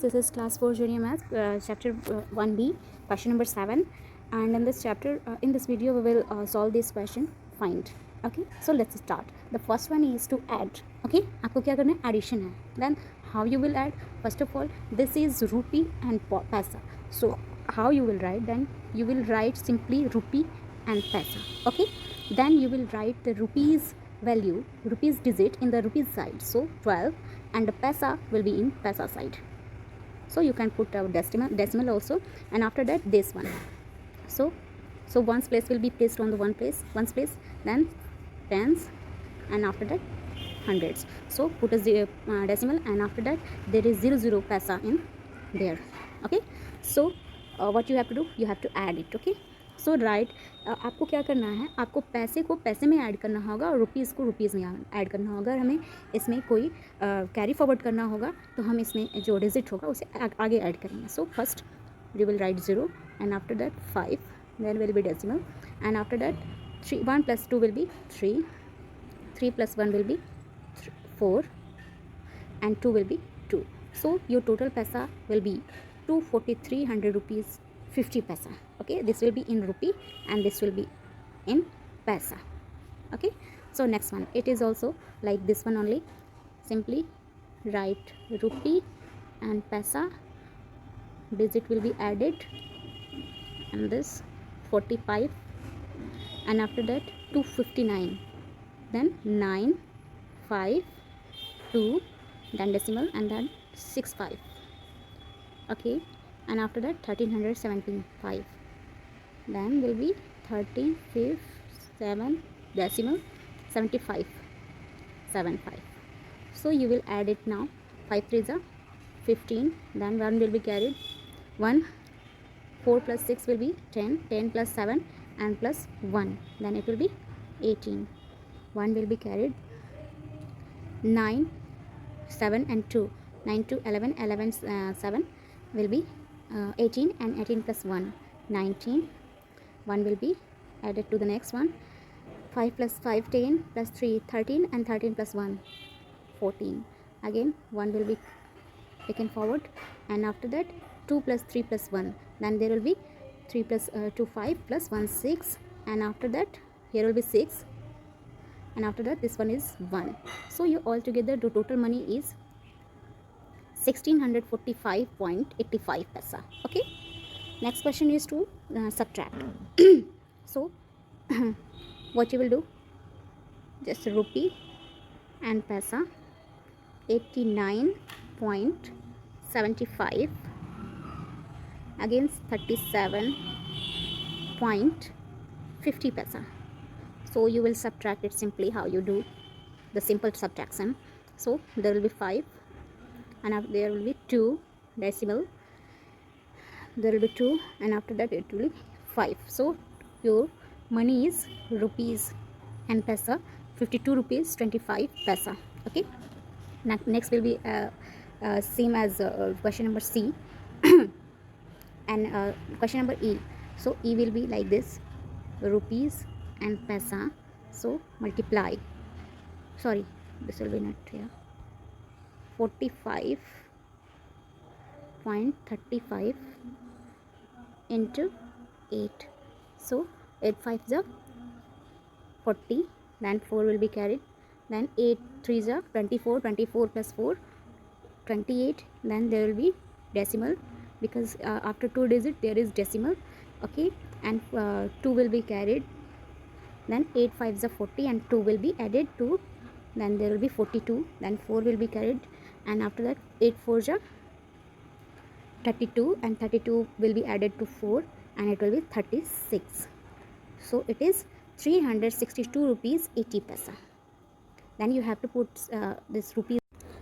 this is class 4 junior math, chapter 1b, question number 7. And in this chapter, in this video, we will solve this question, find. Okay, so let's start. The first one is to add. Okay, आपको क्या करना है? Addition है. Then how you will add? First of all, this is rupee and paisa. So how you will write? Then you will write simply rupee and paisa. Okay, then you will write the rupees value, rupees digit in the rupees side. So 12, and the paisa will be in paisa side. So you can put a decimal also, and after that this one. So ones place will be placed on the ones place, then tens, and after that hundreds. So put a decimal, and after that there is 00 paisa in there. Okay, so what you have to do, you have to add it. Okay, so right आपको क्या करना है, आपको पैसे को पैसे में add करना होगा और रुपीज़ को रुपीज़ में ऐड करना होगा. अगर हमें इसमें कोई कैरी फॉरवर्ड करना होगा तो हम इसमें जो डिजिट होगा उसे आगे ऐड करेंगे. So first we will write 0, and after that 5, then will be decimal, and after that 3, 1 + 2 will be 3, 3 + 1 will be 4, and 2 will be 2. So your total paisa will be 24300 rupees 50 paisa. Okay, this will be in rupee and this will be in paisa. Okay, so next one, it is also like this one only. Simply write rupee and paisa, digit will be added, and this 45, and after that 259, then 9, 5, 2, then decimal, and then 65. Okay, and after that 1375, then will be 13, 5, 7, decimal, 75, 75. So you will add it now. 5 3s are 15, then 1 will be carried, 1, 4 + 6 will be 10, 10 + 7 and plus 1, then it will be 18, 1 will be carried, 9, 7 and 2, 9 to 11, 11 7 will be 18, and 18 + 1 19, 1 will be added to the next one, 5 + 5 10 + 3 13, and 13 + 1 14, again 1 will be taken forward, and after that 2 + 3 + 1, then there will be 3 + 2 5 + 1 6, and after that here will be 6, and after that this one is 1. So you altogether the total money is 1645.85 paisa. Okay, next question is to subtract. So what you will do, just rupee and paisa, 89.75 against 37.50 paisa. So you will subtract it simply how you do the simple subtraction. So there will be 5, and after there will be 2, decimal, there will be 2, and after that it will be 5. So your money is rupees and paisa, 52 rupees 25 paisa. Okay, next will be same as question number C and question number E. So E will be like this, rupees and paisa, so multiply, sorry this will be not here, 45.35 into 8. So 8 5s are 40, then 4 will be carried, then 8 3s are 24, 24 + 4 28, then there will be decimal, because after 2 digit there is decimal. Okay, and 2 will be carried, then 8 5s are 40, and 2 will be added to, then there will be 42, then 4 will be carried, and after that 8 4s are 32, and 32 will be added to 4, and it will be 36. So it is 362 rupees 80 paisa. Then you have to put this rupees.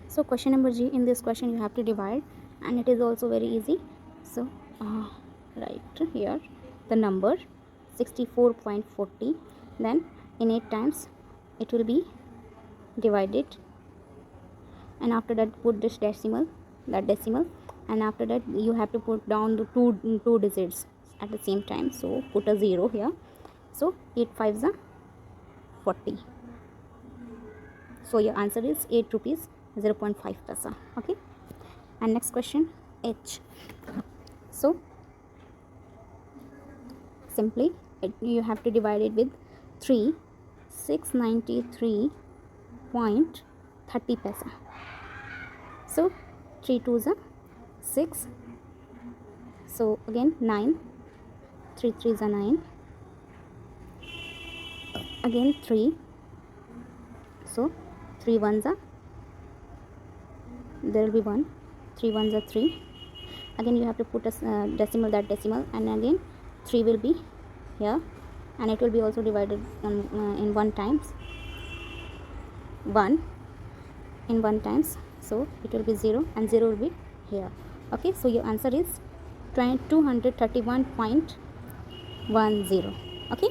So question number G, in this question you have to divide, and it is also very easy. So right here the number 64.40, then in 8 times it will be divided, and after that put this decimal, and after that you have to put down the two digits at the same time. So put a 0 here. So 8 5s are 40. So your answer is 8 rupees 0.5 paisa. Okay, and next question, H. So simply you have to divide it with 3, 693.30 paisa. So 3 2s are 6. So again 9, 3 3s are 9. Again 3. So 3 1s are, there will be 1. 3 1s are 3. Again you have to put a decimal, that decimal, and again 3 will be here, and it will be also divided in 1 times 1 in 1 times, so it will be 0 and 0 will be here. Okay, so your answer is 231.10. Okay.